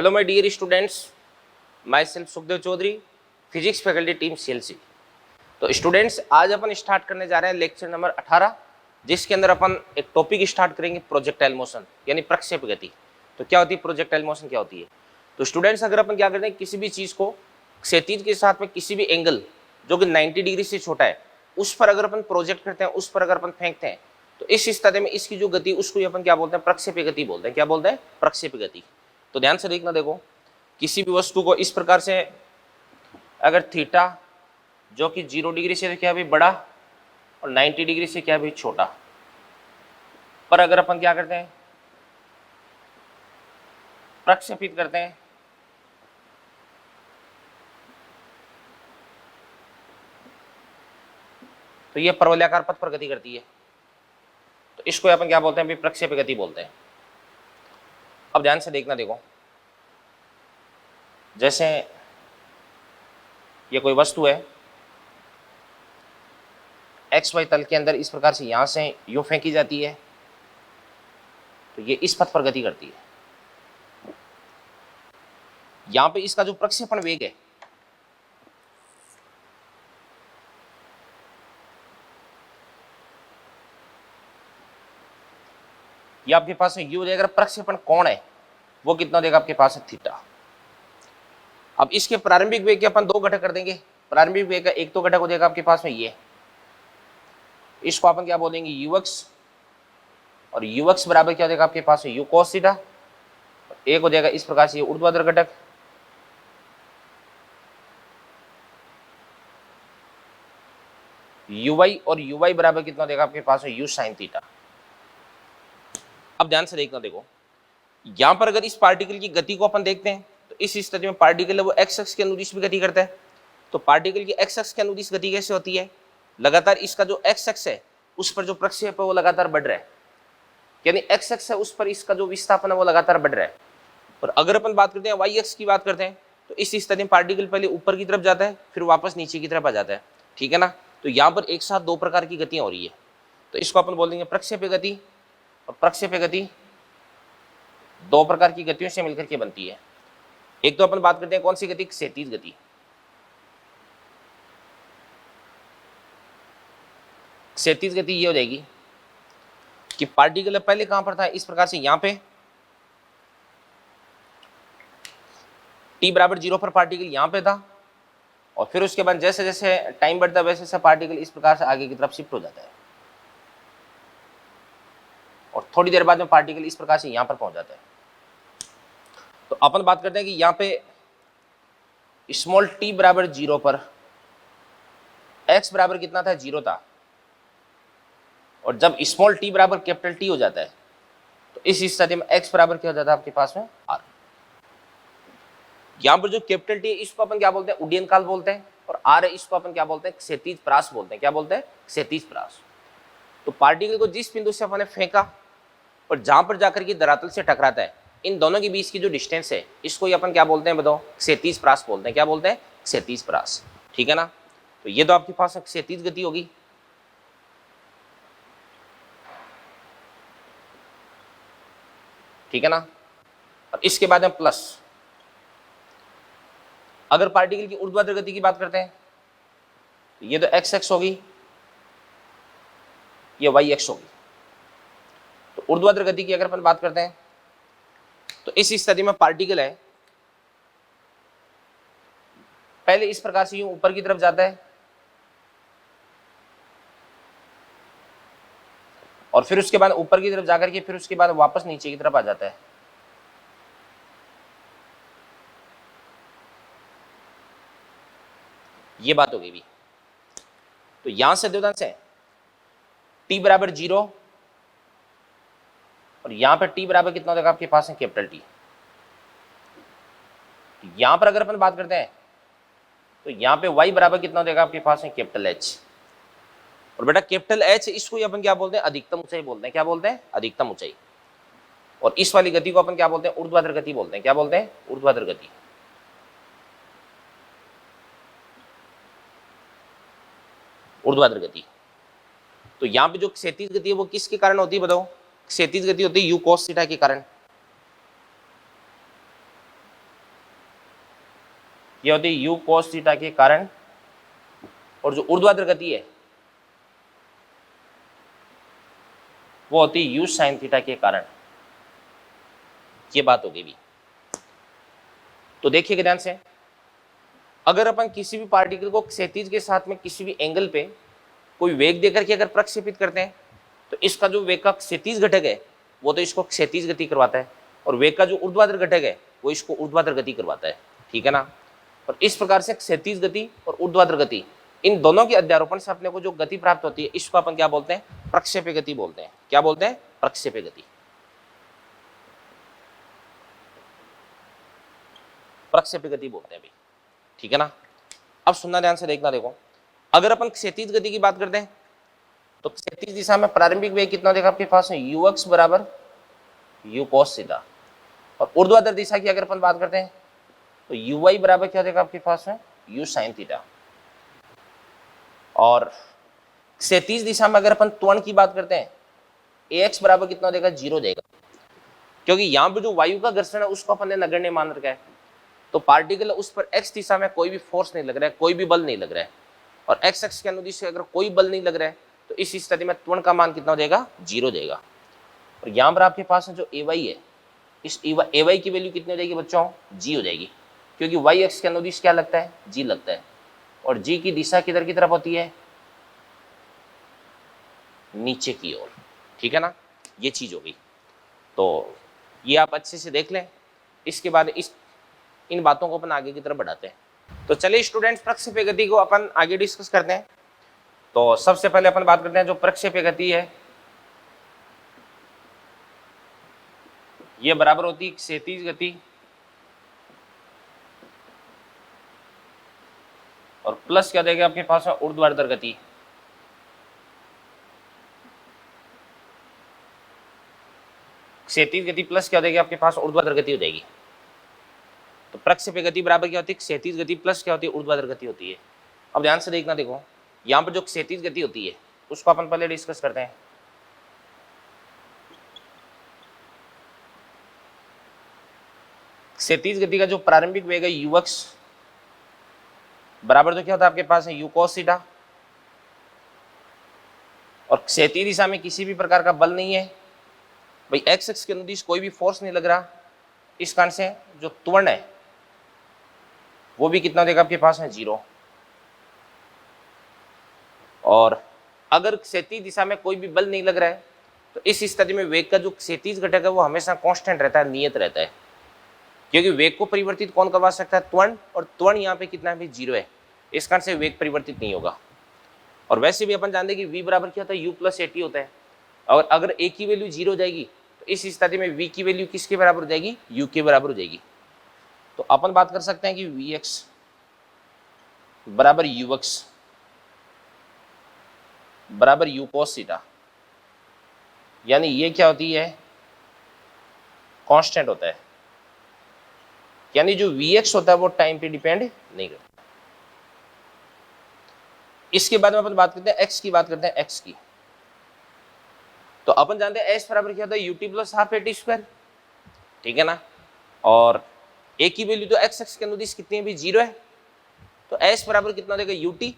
Hello my dear students, myself Sukhdev Chaudhary, physics faculty team CLC. तो students, आज अपन start करने जा रहे हैं लेक्चर नंबर 18, जिसके अंदर अपन एक टॉपिक स्टार्ट करेंगे, प्रोजेक्टाइल मोशन यानी प्रक्षेप गति। तो क्या होती है प्रोजेक्टाइल मोशन, क्या होती है? तो स्टूडेंट्स, अगर अपन क्या करते हैं, किसी भी चीज़ को क्षैतिज के साथ में किसी भी एंगल जो कि 90 डिग्री से छोटा है उस पर अगर अपन प्रोजेक्ट करते हैं, उस पर अगर अपन फेंकते हैं, तो इस स्थिति में इसकी जो गति उसको ही अपन क्या बोलते हैं, प्रक्षेप गति बोलते हैं। क्या बोलते हैं? प्रक्षेप गति। तो ध्यान से देखना, देखो किसी भी वस्तु को इस प्रकार से अगर थीटा जो कि 0 डिग्री से क्या भी बड़ा और 90 डिग्री से क्या भी छोटा पर अगर अपन क्या करते हैं, प्रक्षेपित करते हैं, तो ये परवलयाकार पथ पर गति करती है। तो इसको अपन क्या बोलते हैं, अभी प्रक्षेप गति बोलते हैं। अब ध्यान से देखना, देखो जैसे ये कोई वस्तु है, एक्स वाई तल के अंदर इस प्रकार से यहां से यूं फेंकी जाती है, तो ये इस पथ पर गति करती है। यहां पे इसका जो प्रक्षेपण वेग है, ये आपके पास है यू देगा। प्रक्षेपण कोण है वो कितना देगा आपके पास है, थीटा। अब इसके प्रारंभिक वेग के अपन दो घटक कर देंगे। प्रारंभिक वेग का एक तो घटक हो जाएगा आपके पास में ये, इसको अपन क्या बोलेंगे, यूएक्स, और यूएक्स बराबर क्या हो जाएगा आपके पास में यू कॉस थीटा। एक हो जाएगा इस प्रकार से ये ऊर्ध्वाधर घटक, यूवाई, और यूवाई बराबर कितना देगा आपके पास में यू साइन थीटा। अब ध्यान से देखना, देखो यहां पर अगर इस पार्टिकल की गति को अपन देखते हैं, तो इस स्थिति में पार्टिकल है वो एक्स अक्ष के अनुदिश भी गति करता है। तो पार्टिकल की एक्स अक्ष के अनुदिश गति कैसे होती है, लगातार इसका जो एक्स अक्ष है उस पर जो प्रक्षेप है वो लगातार बढ़ रहा है, यानी एक्स अक्ष है उस पर इसका जो विस्थापन है वो लगातार बढ़ रहा है। और अगर अपन बात करते हैं वाई अक्ष की बात करते हैं, तो इस स्थिति में पार्टिकल पहले ऊपर की तरफ जाता है फिर वापस नीचे की तरफ आ जाता है, ठीक है ना। तो यहाँ पर एक साथ दो प्रकार की गतियां हो रही है, तो इसको अपन बोलेंगे प्रक्षेप गति। और प्रक्षेप गति दो प्रकार की गतियों से मिलकर के बनती है। एक तो अपन बात करते हैं कौन सी गति, क्षैतिज गति। क्षैतिज गति ये हो जाएगी कि पार्टिकल पहले कहां पर था, इस प्रकार से यहां पे t बराबर 0 पर पार्टिकल यहां पे था, और फिर उसके बाद जैसे जैसे टाइम बढ़ता है वैसे वैसे पार्टिकल इस प्रकार से आगे की तरफ शिफ्ट हो जाता है, और थोड़ी देर बाद में पार्टिकल इस प्रकार से यहां पर पहुंच जाता है। तो अपन बात करते हैं कि यहाँ पे स्मॉल t बराबर 0 पर x बराबर कितना था, 0 था, और जब स्मॉल t बराबर कैपिटल T हो जाता है तो इस स्थिति में x बराबर क्या हो जाता है आपके पास में r। यहाँ पर जो कैपिटल T है इसको अपन क्या बोलते हैं, उड्डयन काल बोलते हैं, और r है इसको अपन क्या बोलते हैं, क्षैतिज प्रास बोलते हैं। क्या बोलते हैं? क्षैतिज प्रास। तो पार्टिकल को जिस बिंदु से अपन ने फेंका और जहां पर जाकर के धरातल से टकराता है, इन दोनों के बीच की जो डिस्टेंस है इसको ही अपन क्या बोलते हैं, बताओ? क्षैतिज प्रास बोलते हैं। क्या बोलते हैं? क्षैतिज प्रास, ठीक है ना। तो ये तो आपके पास क्षैतिज गति होगी। ठीक है ना। और इसके बाद में प्लस, अगर पार्टिकल की ऊर्ध्वाधर गति की बात करते हैं तो ये तो एक्स एक्स होगी, ये वाई एक्स होगी। तो ऊर्ध्वाधर गति की अगर अपन बात करते हैं तो इस स्थिति में पार्टिकल है पहले इस प्रकार से यूं ऊपर की तरफ जाता है, और फिर उसके बाद ऊपर की तरफ जाकर के फिर उसके बाद वापस नीचे की तरफ आ जाता है। ये बात हो गई भी। तो यहां से दो से t बराबर 0, और यहां पर t बराबर कितना होगा आपके पास है, कैपिटल T। यहां पर अगर अपन बात करते हैं तो यहां पे y बराबर कितना हो जाएगा आपके पास है, कैपिटल H। और बेटा कैपिटल H इसको ही अपन क्या बोलते हैं, अधिकतम ऊंचाई बोलते हैं। क्या बोलते हैं? अधिकतम ऊंचाई। और इस वाली गति को अपन क्या बोलते हैं, ऊर्ध्वाधर गति बोलते हैं। क्या बोलते हैं? ऊर्ध्वाधर गति। ऊर्ध्वाधर गति। तो यहां पे जो क्षैतिज गति है वो किसके कारण होती है, बताओ? क्षैतिज गति होती है यू कॉस थीटा के कारण। ये होती है यू cos थीटा के कारण, और जो ऊर्ध्वाधर गति है वो होती है यू sin थीटा के कारण। ये बात होगी भी। तो देखिएगा ध्यान से, अगर अपन किसी भी पार्टिकल को क्षैतिज के साथ में किसी भी एंगल पे कोई वेग देकर के अगर प्रक्षेपित करते हैं, तो इसका जो वेग का क्षैतिज घटक है वो तो इसको क्षैतिज गति करवाता है, और वेग का जो ऊर्ध्वाधर घटक है वो इसको ऊर्ध्वाधर गति करवाता है, ठीक है ना। और इस प्रकार से क्षैतिज गति और ऊर्ध्वाधर गति, इन दोनों के अध्यारोपण से अपने को जो गति प्राप्त होती है इसको अपन क्या बोलते हैं, प्रक्षेप्य गति बोलते हैं। क्या बोलते हैं, प्रक्षेप्य गति। प्रक्षेप्य गति बोलते हैं भाई, ठीक है ना। अब सुनना ध्यान से, देखना, देखो, अगर अपन क्षैतिज गति की बात करते हैं तो क्षैतिज दिशा में प्रारंभिक वेग कितना देगा आपके पास है, ux बराबर u cos थीटा, और ऊर्ध्वाधर दिशा की अगर अपन बात करते हैं तो uy बराबर क्या देगा आपके पास है, u sin थीटा। और क्षैतिज दिशा में अगर अपन त्वरण की बात करते हैं, ax बराबर कितना देगा, 0 देगा, क्योंकि यहाँ पे जो वायु का घर्षण है उसको अपन ने नगण्य मान रखा है, तो पार्टिकल उस पर x दिशा में कोई भी फोर्स नहीं लग रहा है, कोई भी बल नहीं लग रहा है, और x एक्स के अनुदिश से अगर कोई बल नहीं लग रहा है तो इस स्थिति में त्वरण का मान कितना देगा, 0 देगा। और यहाँ पर आपके पास जो ay है, इस ay की वैल्यू कितनी हो जाएगी बच्चों, g हो जाएगी, क्योंकि y एक्स के अनुदिश क्या लगता है, g लगता है, और g की दिशा किधर की तरफ होती है, नीचे की ओर, ठीक है ना। ये चीज हो गई, तो ये आप अच्छे से देख लें। इसके बाद इन बातों को अपन आगे की तरफ बढ़ाते हैं। तो चलिए स्टूडेंट्स, प्रक्षेप्य गति को अपन आगे डिस्कस करते हैं। तो सबसे पहले अपन बात करते हैं जो प्रक्षेप्य गति है, ये बराबर होती है क्षैतिज गति और प्लस क्या देगा आपके पास है, ऊर्ध्वाधर गति। क्षैतिज गति प्लस क्या देगी आपके पास, ऊर्ध्वाधर गति हो जाएगी। तो प्रक्षेप्य गति बराबर क्या होती है, क्षैतिज गति प्लस क्या होती है, ऊर्ध्वाधर गति होती है। अब ध्यान से देखना, देखो यहाँ पर जो क्षैतिज गति होती है उसको अपन पहले डिस्कस करते हैं। क्षैतिज गति का जो प्रारंभिक वेग है ux बराबर तो क्या होता है आपके पास है u cos थीटा, और क्षैतिज दिशा में किसी भी प्रकार का बल नहीं है भाई, x एक्स के अनुदिश कोई भी फोर्स नहीं लग रहा, इस कारण से जो त्वरण है वो भी कितना देगा आपके पास है, 0। और अगर क्षैतिज दिशा में कोई भी बल नहीं लग रहा है तो इस स्थिति में वेग का जो क्षैतिज घटक है वो हमेशा कांस्टेंट रहता है, नियत रहता है, क्योंकि वेग को परिवर्तित कौन करवा सकता है, त्वरण, और त्वरण यहाँ पे कितना है, 0 है, इस कारण से वेग परिवर्तित नहीं होगा। और वैसे भी अपन जानते हैं कि v बराबर क्या होता है, u प्लस at होता है, और अगर a की वैल्यू 0 हो जाएगी तो इस स्थिति में v की वैल्यू किसके बराबर हो जाएगी, u के बराबर हो जाएगी। तो अपन बात कर सकते हैं कि vx बराबर ux बराबर u cos थीटा, यानी ये क्या होती है, कांस्टेंट होता है, यानी जो vx होता है वो टाइम पे डिपेंड नहीं करता। इसके बाद में अपन बात करते हैं x की, बात करते हैं x की। तो अपन जानते हैं s बराबर क्या होता है, ut plus half at square, ठीक है ना। और a की वैल्यू तो x एक्स के अनुदिश कितनी है भी, 0 है, तो s बराबर कितना देगा, ut,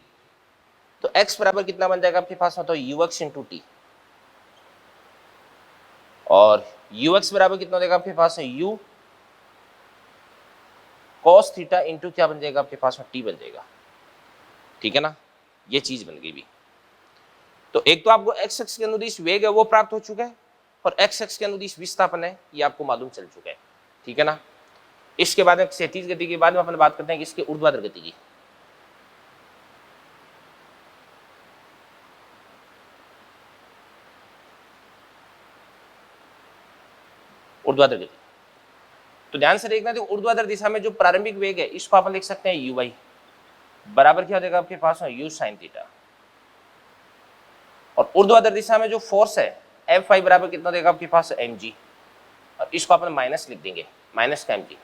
तो x बराबर कितना बन जाएगा आपके पास, तो ux इंटू टी, और ux बराबर कितना देगा आपके पास है, u cos थीटा इंटू क्या बन जाएगा आपके पास में, t बन जाएगा, ठीक है ना। ये चीज बन गई भी। तो एक तो आपको x एक्स के अनुदिश वेग है वो प्राप्त हो चुका है, और x एक्स के अनुदिश विस्थापन है ये आपको मालूम चल चुका है, ठीक है ना। इसके बाद में क्षैतिज गति के बाद में अपन बात करते हैं कि इसके ऊर्ध्वाधर गति की। ऊर्ध्वाधर गति, तो ध्यान से देखना, तो ऊर्ध्वाधर दिशा में जो प्रारंभिक वेग है इसको अपन लिख सकते हैं uy बराबर क्या हो जाएगा आपके पास u sin थीटा, और ऊर्ध्वाधर दिशा में जो फोर्स है Fi बराबर कितना देगा आपके पास mg, और इसको अपन माइनस लिख देंगे, माइनस का mg,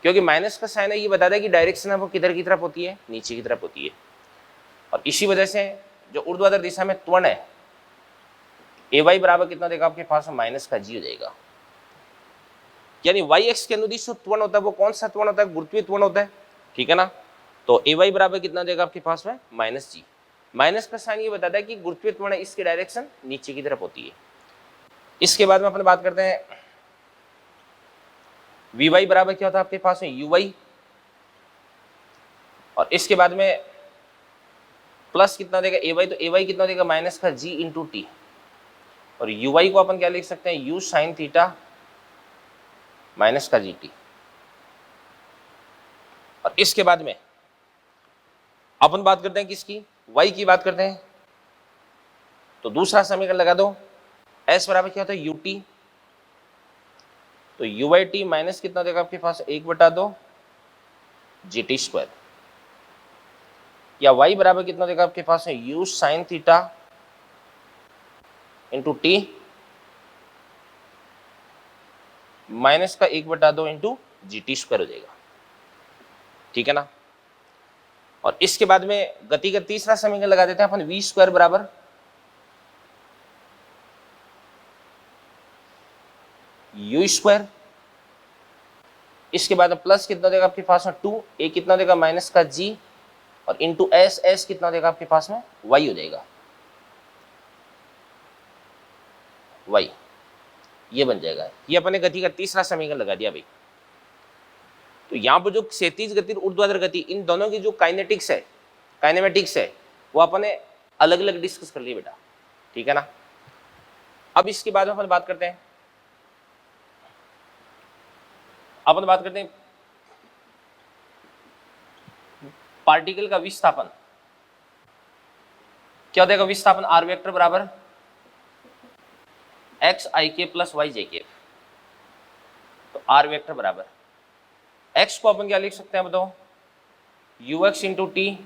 क्योंकि माइनस का साइन है ये बता दें कि डायरेक्शन है वो किधर की तरफ होती है, नीचे की तरफ होती है। और इसी वजह से जो ऊर्ध्वाधर दिशा में त्वरण है ay बराबर कितना देगा आपके पास माइनस का g हो जाएगा, यानी y एक्स के अनुदिश जो त्वरण होता है वो कौन सा त्वरण होता है, गुरुत्वीय त्वरण होता है, ठीक है ना। तो ए वाई बराबर कितना देगा आपके पास में माइनस जी। माइनस का साइन ये बताता है कि गुरुत्वीय त्वरण इसकी डायरेक्शन नीचे की तरफ होती है। इसके बाद में अपन बात करते हैं वी वाई बराबर क्या होता है आपके पास में यू वाई, और इसके बाद में प्लस कितना देगा ए वाई, तो ए वाई कितना देगा माइनस का जी इंटू टी, और यू वाई को अपन क्या लिख सकते हैं यू साइन थीटा माइनस का जी टी। और इसके बाद में अपन बात करते हैं किसकी, y की बात करते हैं। तो दूसरा समीकरण लगा दो, s बराबर क्या होता है ut, तो u बाई टी माइनस कितना देगा आपके पास 1/2 gt स्क्वायर, या y बराबर कितना देगा आपके पास है u sine theta into T minus का 1/2 इंटू gt स्क्वायर हो जाएगा। ठीक है ना। और इसके बाद में गति का तीसरा समीकरण लगा देते हैं अपन, v स्क्वायर बराबर u स्क्वायर, इसके बाद में प्लस कितना देगा आपके पास में 2, a कितना देगा माइनस का g, और इंटू एस, एस कितना देगा आपके पास में y हो जाएगा y, ये बन जाएगा। ये अपने गति का तीसरा समीकरण लगा दिया भाई। तो यहाँ पर जो क्षैतिज गति और ऊर्ध्वाधर गति, इन दोनों की जो काइनेटिक्स है, काइनेमेटिक्स है, वो अपने अलग अलग डिस्कस कर लिए बेटा। ठीक है ना। अब इसके बाद में अपन बात करते हैं, अपन बात करते हैं पार्टिकल का विस्थापन। क्या देगा विस्थापन, आर वेक्टर बराबर एक्स आई के प्लस वाई जे के। तो आर वेक्टर बराबर x को अपन क्या लिख सकते हैं बताओ, U X into T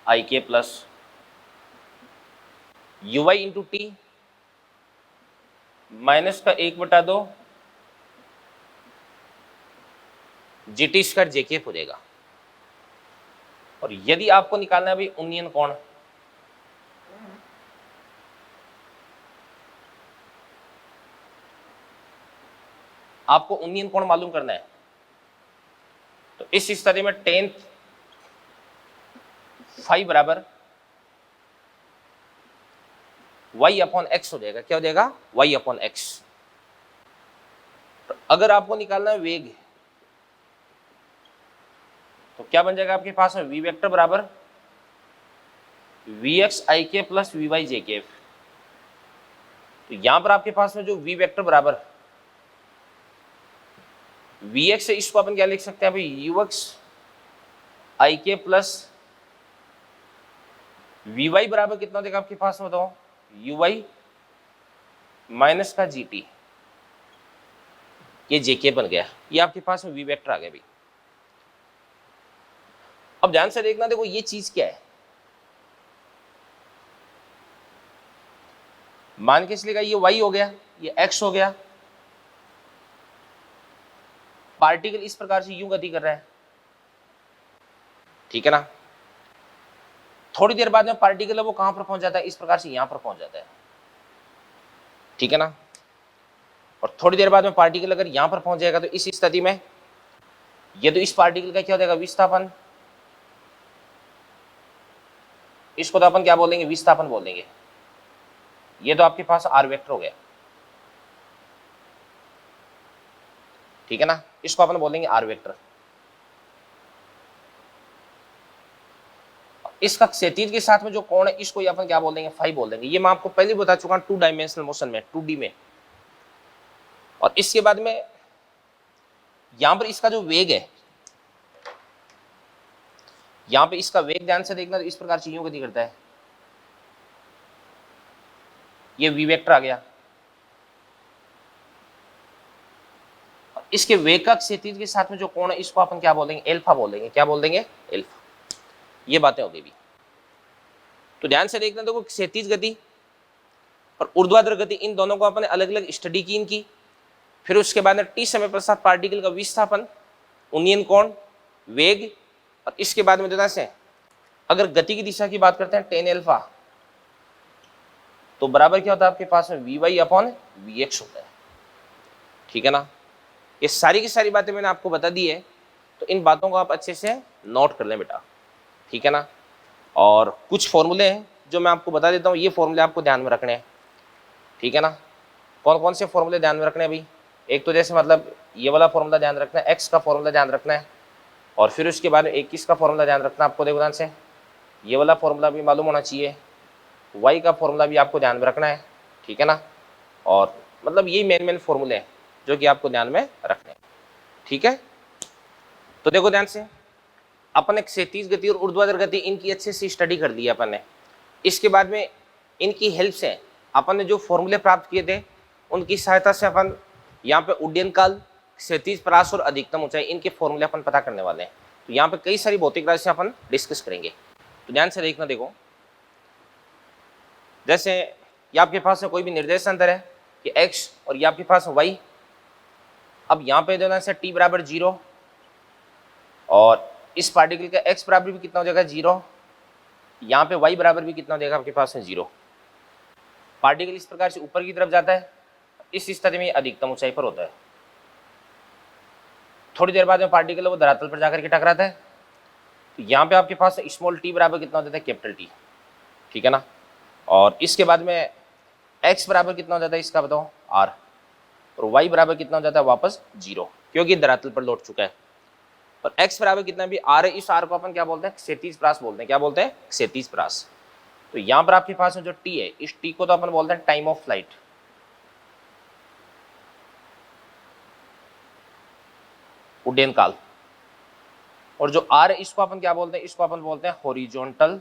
I के plus U Y into T minus का 1/2 जी टी स्क्वायर जे के हो जाएगा। और यदि आपको निकालना है भाई उन्नयन कोण, आपको उन्नयन कोण मालूम करना है, तो इस स्थिति में टेन फाइव बराबर y अपॉन एक्स हो जाएगा। क्या हो जाएगा y अपॉन एक्स। तो अगर आपको निकालना है वेग, तो क्या बन जाएगा आपके पास में v वेक्टर बराबर वी एक्स आई के प्लस वी वाई जे के। तो यहां पर आपके पास में जो v वेक्टर बराबर वी एक्स है, इसको अपन क्या लिख सकते हैं भाई यू एक्स आई के प्लस वी वाई बराबर कितना देगा आपके पास में बताओ यू वाई माइनस का जी टी, ये जे के बन गया। ये आपके पास में वी वेक्टर आ गया भाई। अब ध्यान से देखना, देखो ये चीज क्या है, मान के चलेगा ये y हो गया, ये x हो गया। पार्टिकल इस प्रकार से यूं गति कर रहा है, ठीक है ना। थोड़ी देर बाद में पार्टिकल है वो कहां पर पहुंच जाता है, इस प्रकार से यहां पर पहुंच जाता है, ठीक है ना। और थोड़ी देर बाद में पार्टिकल अगर यहां पर पहुंच जाएगा, तो इस स्थिति में ये तो इस पार्टिकल का क्या हो जाएगा विस्थापन, इसको तो अपन क्या बोलेंगे विस्थापन बोलेंगे। ये तो आपके पास आर वेक्टर हो गया, ठीक है ना। इसको अपन बोलेंगे आर वेक्टर। इसका क्षैतिज के साथ में जो कोण है, इसको अपन क्या बोल देंगे फाई बोल देंगे। ये मैं आपको पहले बता चुका हूं 2 डायमेंशनल मोशन में, 2D में। और इसके बाद में यहां पर इसका जो वेग है, यहां पे इसका वेग ध्यान से देखना, तो इस प्रकार से यूं गति करता है, ये वी वेक्टर आ गया। इसके वेग का क्षैतिज के साथ में जो कोण है, इसको अपन क्या बोलेंगे एल्फा बोलेंगे। क्या बोल देंगे एल्फा। ये बातें हो गई भी। तो ध्यान से देखना, देखो क्षैतिज गति और ऊर्ध्वाधर गति, इन दोनों को अपने अलग अलग स्टडी की इनकी। फिर उसके बाद में टी समय पश्चात पार्टिकल का विस्थापन, उन्नयन कोण, वेग, और इसके बाद में देना से अगर गति की दिशा की बात करते हैं टेन एल्फा, तो बराबर क्या होता है आपके पास में V Y upon V X होता है, ठीक है ना। ये सारी की सारी बातें मैंने आपको बता दी है। तो इन बातों को आप अच्छे से नोट कर लें बेटा, ठीक है ना। और कुछ फॉर्मूले हैं जो मैं आपको बता देता हूँ, ये फॉर्मूले आपको ध्यान में रखने हैं, ठीक है ना। कौन कौन से फॉर्मूले ध्यान में रखने हैं अभी? एक तो जैसे मतलब ये वाला फॉर्मूला ध्यान रखना है, एक्स का फॉर्मूला ध्यान रखना है, और फिर उसके बाद में 21 का फॉर्मूला ध्यान रखना है आपको। देखो ध्यान से, ये वाला फॉर्मूला भी मालूम होना चाहिए, वाई का फॉर्मूला भी आपको ध्यान में रखना है, ठीक है ना। और मतलब यही मेन मेन फॉर्मूले हैं जो कि आपको ध्यान में रखने हैं, ठीक है। तो देखो ध्यान से, अपन एक क्षैतिज गति और ऊर्ध्वाधर गति इनकी अच्छे से स्टडी कर ली अपन ने। इसके बाद में इनकी हेल्प से अपन ने जो फॉर्मूले प्राप्त किए थे उनकी सहायता से अपन यहाँ पे उड्डयन काल, क्षैतिज परास और अधिकतम ऊंचाई, इनके फॉर्मूले अपन पता करने वाले हैं। तो यहाँ पे कई सारी भौतिक राशि अपन डिस्कस करेंगे, तो ध्यान से देखना। देखो जैसे ये आपके पास कोई भी निर्देशांतर है कि x और ये आपके पास y। अब यहाँ पे देना है t बराबर 0, और इस पार्टिकल का x बराबर भी कितना हो जाएगा 0, यहाँ पे y बराबर भी कितना हो जाएगा आपके पास है 0। पार्टिकल इस प्रकार से ऊपर की तरफ जाता है, इस स्थिति में अधिकतम ऊंचाई पर होता है। थोड़ी देर बाद में पार्टिकल वो धरातल पर जाकर के टकराता है, तो यहाँ पे आपके पास स्मॉल t बराबर कितना हो जाता है कैपिटल T, ठीक है ना। और इसके बाद में x बराबर कितना हो जाता है इसका बताओ r, और y बराबर कितना हो जाता है वापस 0, क्योंकि धरातल पर लौट चुका है। और x बराबर कितना भी r है, इस r को अपन क्या बोलते हैं क्षैतिज परास बोलते हैं। क्या बोलते हैं? क्षैतिज परास। तो यहाँ पर आपके पास जो t है, इस t को तो अपन बोलते हैं टाइम ऑफ फ्लाइट, उड्डयन काल। और जो r है इसको अपन क्या बोलते हैं? इसको अपन बोलते हैं हॉरिजॉन्टल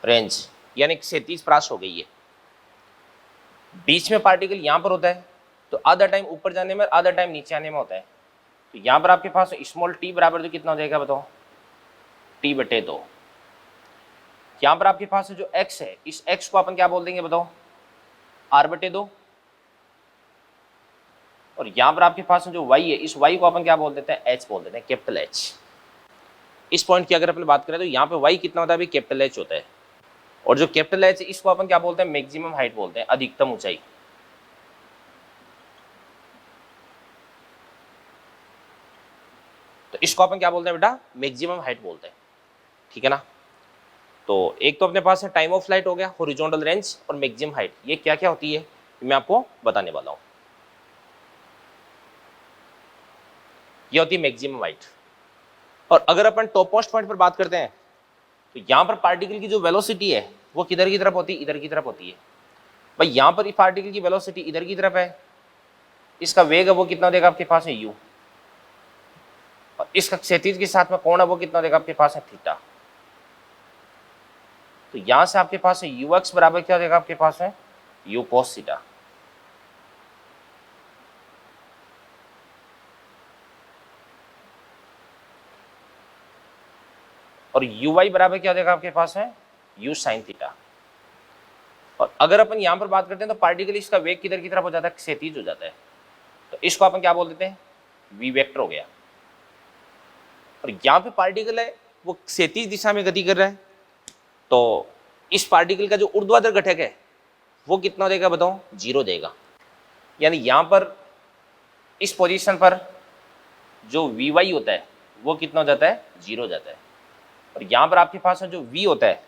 रेंज, यानी क्षैतिज परास हो गई है। बीच में पार्टिकल यहाँ पर होता है, तो आधा टाइम ऊपर जाने में, आधा टाइम नीचे आने में होता है। तो यहाँ पर आपके पास स्मॉल t बराबर जो कितना हो जाएगा बताओ t/2। यहाँ पर आपके पास जो x है, इस x को अपन क्या बोल देंगे बताओ r/2। और यहाँ पर आपके पास जो y है, इस y को अपन क्या बोल देते हैं h बोल देते हैं, कैपिटल H। इस पॉइंट की अगर अपन बात करें तो यहाँ पे y कितना होता है अभी कैपिटल H होता है, और जो कैपिटल H इसको अपन क्या बोलते हैं मैक्सिमम हाइट बोलते हैं, अधिकतम ऊंचाई। तो इसको अपन क्या बोलते हैं बेटा मैक्सिमम हाइट बोलते हैं, ठीक है ना। तो एक तो अपने पास है टाइम ऑफ फ्लाइट हो गया, हॉरिजॉन्टल रेंज और मैक्सिमम हाइट। ये क्या क्या होती है मैं आपको बताने वाला हूं। ये होती है मैक्सिमम हाइट। और अगर अपन टॉप मोस्ट पॉइंट पर बात करते हैं तो यहाँ पर पार्टिकल की जो वेलोसिटी है वो किधर की तरफ होती है? इधर की तरफ होती है। भाई यहाँ पर पार्टिकल की वेलोसिटी इधर की तरफ है, इसका वेग है वो कितना देगा आपके पास है u, और इसका क्षैतिज के साथ में कोण है वो कितना देगा आपके पास है थीटा। तो यहां से आपके पास है ux बराबर क्या देगा आपके पास है u cos थीटा। और uy बराबर क्या देगा आपके पास है u sin थीटा। और अगर अपन यहां पर बात करते हैं तो पार्टिकल इसका वेग किधर की तरफ हो जाता है? क्षैतिज हो जाता है। तो इसको अपन क्या बोल देते हैं v वेक्टर हो गया। और यहाँ पे पार्टिकल है वो क्षैतिज दिशा में गति कर रहा है, तो इस पार्टिकल का जो ऊर्ध्वाधर घटक है वो कितना देगा बताओ 0 देगा। यानी यहाँ पर इस पोजीशन पर जो vy होता है वो कितना हो जाता है 0 हो जाता है। और यहाँ पर आपके पास जो v होता है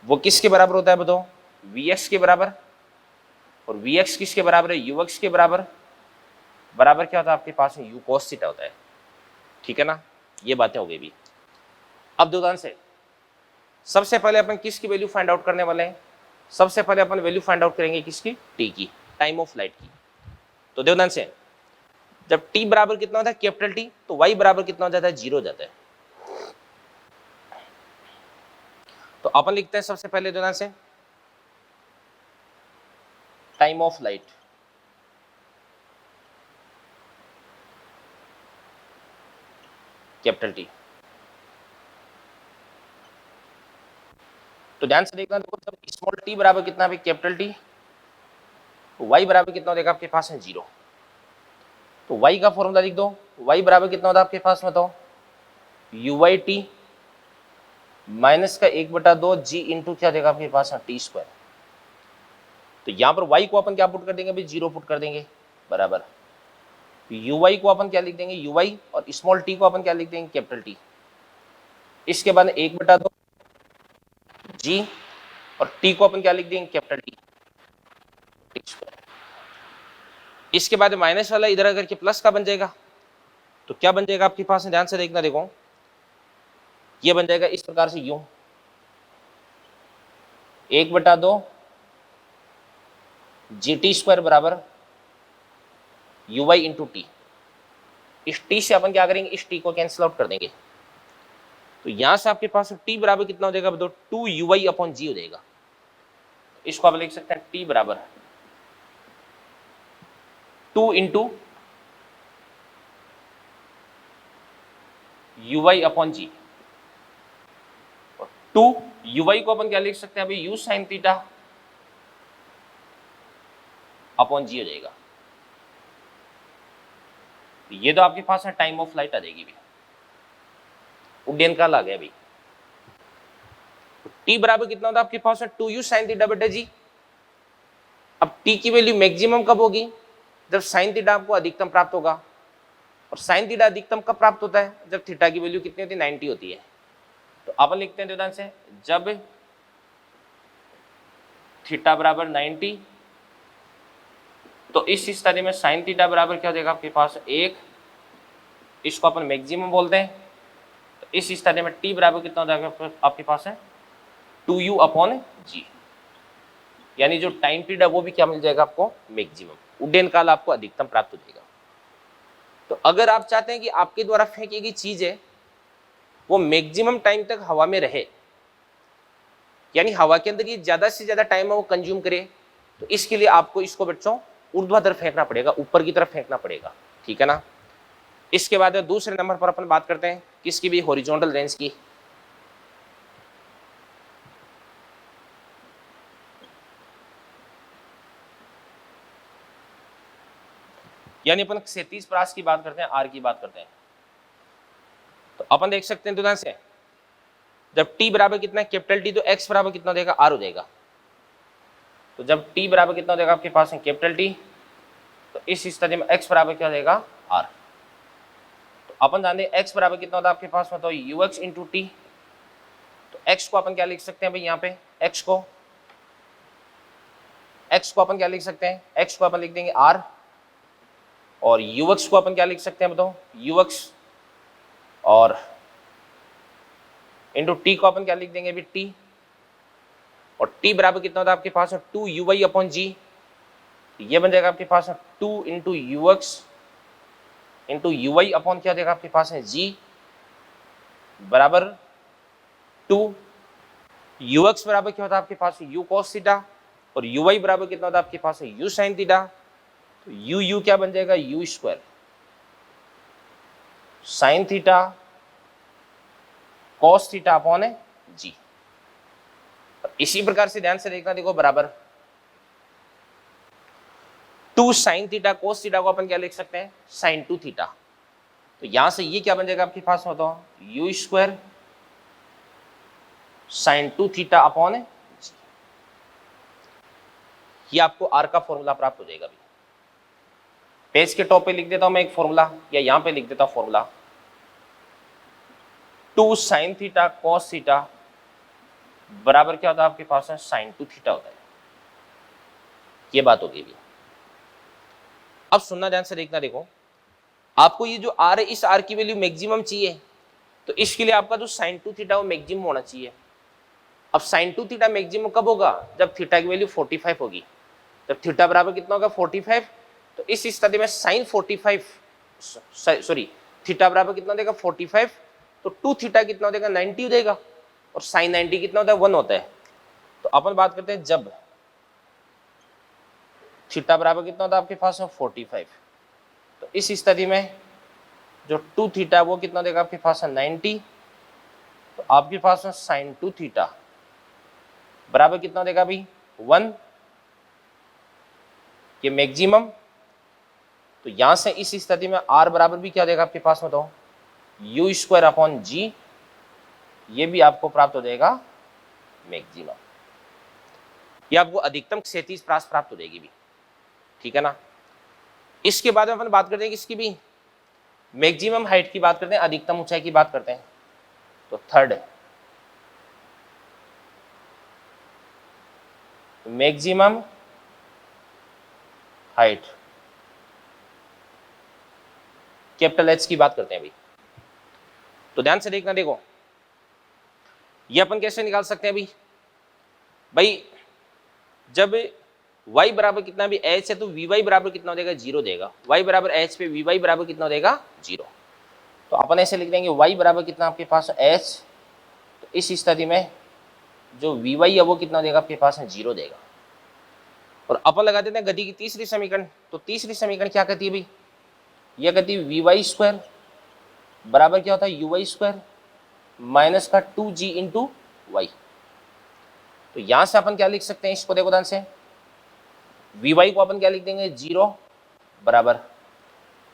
वो किसके बराबर होता है बताओ vx के बराबर। और vx किसके बराबर है? ux के बराबर। बराबर क्या होता है आपके पास u cos थीटा होता है, ठीक है ना। ये बातें हो गई भी। अब ध्यान से, सबसे पहले अपन किसकी वैल्यू फाइंड आउट करने वाले हैं? सबसे पहले अपन वैल्यू फाइंड आउट करेंगे किसकी? टी की, टाइम ऑफ फ्लाइट की। तो ध्यान से, जब टी बराबर कितना होता है कैपिटल टी, तो वाई बराबर कितना हो जाता है 0 हो जाता है। तो अपन लिखते हैं सबसे पहले ध्यान से time of flight capital T. तो ध्यान से देखना, देखो जब स्मॉल टी बराबर कितना है कैपिटल टी, तो y बराबर कितना देगा आपके पास है 0। तो y का फॉर्मूला लिख दो, y बराबर कितना होता है आपके पास में तो uy/t माइनस का 1/2 g इंटू क्या देगा आपके पास टी स्क्वायर। तो यहाँ पर y को अपन क्या पुट कर देंगे अभी 0 पुट कर देंगे बराबर। यू वाई को अपन क्या लिख देंगे, यू वाई, और स्मॉल टी को अपन क्या लिख देंगे, कैपिटल टी। इसके बाद 1/2 जी, और टी को अपन क्या लिख देंगे, कैपिटल टी, टी स्क्वायर। इसके बाद माइनस वाला इधर अगर के प्लस का बन जाएगा तो क्या बन जाएगा आपके पास, ध्यान से देखना, देखो ये बन जाएगा इस प्रकार से, यूं 1/2 जी टी स्क्वायर बराबर यू वाई इंटू टी। इस टी से अपन क्या करेंगे, इस टी को कैंसिल आउट कर देंगे, तो यहां से आपके पास टी बराबर कितना हो जाएगा, बताओ, 2 यू वाई अपॉन जी हो जाएगा। इसको आप लिख सकते हैं टी बराबर 2 into U Y upon G. 2 U Y को अपन क्या लिख सकते हैं अभी, U sine theta upon G हो जाएगा। ये तो आपके पास है टाइम ऑफ फ्लाइट आ जाएगी भी, उड्डयन काल आ गया भाई। टी बराबर कितना होता है आपके पास है 2 यू साइन थीटा बटे जी। अब टी की वैल्यू मैक्सिमम कब होगी, जब साइन थीटा आपको अधिकतम प्राप्त होगा, और साइन थीटा अधिकतम कब प्राप्त होता है, जब थीटा की वैल्यू कितनी होती है, 90 होती है। तो अपन लिखते हैं उदाहरण से, जब थीटा बराबर 90, तो इस स्थिति में साइन थीटा बराबर क्या हो जाएगा आपके पास 1, इसको अपन मैक्सिमम बोलते हैं। तो इस स्थिति में टी बराबर कितना हो जाएगा आपके पास है 2u अपॉन जी, यानी जो टाइम पीरियड है वो भी क्या मिल जाएगा आपको, मैक्सिमम, उड्डयन काल आपको अधिकतम प्राप्त हो जाएगा। तो अगर आप चाहते हैं कि आपके द्वारा फेंकी गई चीज है वो मैक्सिमम टाइम तक हवा में रहे, यानी हवा के अंदर ये ज्यादा से ज्यादा टाइम है वो कंज्यूम करे, तो इसके लिए आपको इसको बच्चों ऊर्ध्वाधर फेंकना पड़ेगा, ऊपर की तरफ फेंकना पड़ेगा, ठीक है ना। इसके बाद दूसरे नंबर पर अपन बात करते हैं किसकी भी, हॉरिजॉन्टल रेंज की। यानी अपन क्षैतिज प्रास की बात करते हैं, आर की बात करते हैं। तो अपन देख सकते हैं तुरंत से, जब टी बराबर कितना है, कैपिटल टी, तो एक्स बराबर कितना हो जाएगा, आर हो जाएगा। तो जब टी बराबर कितना हो जाएगा आपके पास है कैपिटल टी, तो इस स्थिति में एक्स बराबर क्या हो जाएगा, आर। तो अपन जानते हैं एक्स बराबर कितना होता है आपके पास में, तो यू एक्स इंटू टी। तो एक्स को अपन क्या लिख सकते हैं भाई, यहाँ पे एक्स को अपन क्या लिख सकते हैं, एक्स को अपन लिख देंगे आर, और यू एक्स को अपन क्या लिख सकते हैं बताओ, यू एक्स, और इंटू टी को अपन क्या लिख देंगे अभी, टी। और टी बराबर कितना होता है आपके पास 2 यू वाई अपॉन जी, ये बन जाएगा आपके पास 2 into U X into U Y upon क्या देगा आपके पास है जी, बराबर 2 यू एक्स बराबर क्या होता है आपके पास यू कॉस थीटा, और यू वाई बराबर कितना होता है आपके पास है यू साइन थीटा। तो यू यू क्या बन जाएगा, you square sine theta cos theta upon है जी। इसी प्रकार से ध्यान से देखना, देखो बराबर 2 साइन थीटा कोस थीटा को अपन क्या लिख सकते हैं, साइन 2 थीटा। तो यहां से ये क्या बन जाएगा आपके पास, बताओ, you square sine 2 theta upon है, ये आपको आर का फॉर्मूला प्राप्त हो जाएगा। पेज के टॉप पे लिख देता हूं मैं एक फॉर्मूला, या यहां पे लिख देता हूं formula, 2 sign theta cos theta बराबर क्या होता है आपके पास है, साइन 2 थीटा होता है। ये बात हो गई। अब सुनना ध्यान से देखना, देखो आपको ये जो आर है, इस आर की वैल्यू मैक्सिमम चाहिए, तो इसके लिए आपका जो साइन 2 थीटा वो मैक्सिमम होना चाहिए। अब साइन 2 थीटा मैक्सिमम कब होगा, जब थीटा की वैल्यू 45 होगी। जब थीटा बराबर कितना होगा 45, तो इस स्थिति में साइन 45 सॉरी थीटा बराबर कितना देगा 45, तो 2 थीटा कितना देगा 90 हो जाएगा, और साइन 90 कितना होता है 1 होता है। तो अपन बात करते हैं जब थीटा बराबर कितना होता है आपके पास में 45, तो इस स्थिति में जो 2 थीटा वो कितना देगा आपके पास है 90, तो आपके पास में साइन 2 थीटा बराबर कितना देगा अभी 1, ये मैक्सिमम। तो यहां से इस स्थिति में आर बराबर भी क्या देगा आपके पास में, तो यू स्क्वायर अपॉन जी, ये भी आपको प्राप्त हो जाएगा मैक्सिमम, ये आपको अधिकतम क्षैतिज प्रास प्राप्त हो जाएगी भी, ठीक है ना। इसके बाद में अपन बात करते हैं किसकी भी, मैक्सिमम हाइट की बात करते हैं, अधिकतम ऊंचाई की बात करते हैं। तो third maximum height, capital H की बात करते हैं अभी। तो ध्यान से देखना, देखो ये अपन कैसे निकाल सकते हैं अभी भाई, जब y बराबर कितना भी h है तो vy बराबर कितना हो जाएगा, 0 देगा। y बराबर h पे vy बराबर कितना हो जाएगा, 0। तो अपन ऐसे लिख देंगे y बराबर कितना आपके पास h, तो इस स्थिति में जो vy है वो कितना देगा आपके पास, 0 देगा। और अपन लगा देते हैं गति की तीसरी समीकरण। तो तीसरी समीकरण क्या कहती है भाई, यह कहती है vy स्क्वायर बराबर क्या होता है, uy स्क्वायर माइनस का 2g इंटू वाई। तो यहां से अपन क्या लिख सकते हैं इसको, देखो ध्यान से, vy को अपन क्या लिख देंगे, 0 बराबर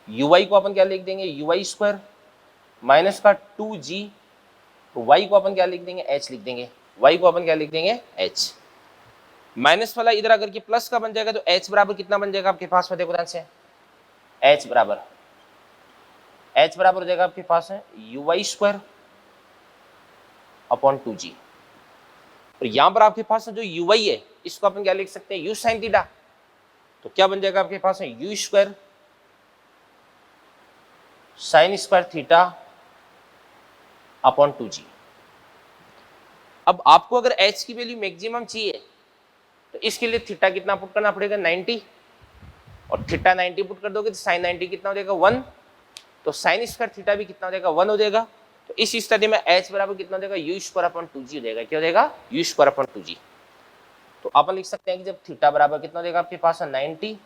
uy को अपन क्या लिख देंगे, uy स्क्वायर माइनस का 2g, तो y को अपन क्या लिख देंगे, h लिख देंगे। y को अपन क्या लिख देंगे, h। माइनस वाला इधर अगर कि प्लस का बन जाएगा तो h बराबर कितना बन जाएगा आपके पास में, देखो ध्यान से, h बराबर हो जाएगा आपके पास है uy स्क्वायर अपॉन 2g। और यहां पर आपके पास जो uy है इसको अपन क्या लिख सकते हैं, u साइन थीटा। तो क्या बन जाएगा आपके पास है, u square sine square theta upon 2g। अब आपको अगर h की वैल्यू मैक्सिमम चाहिए तो इसके लिए थीटा कितना पुट करना पड़ेगा, 90। और थीटा 90 पुट कर दोगे तो साइन 90 कितना हो जाएगा, 1। तो साइन स्क्वायर थीटा भी कितना हो जाएगा, 1 हो जाएगा। तो इस स्थिति में h बराबर कितना हो जाएगा, u स्क्वायर अपॉन 2g हो जाएगा। क्या हो जाएगा, u स्क्वायर अपॉन 2g। तो अपन लिख सकते हैं कि जब थीटा बराबर कितना हो जाएगा आपके पास 90,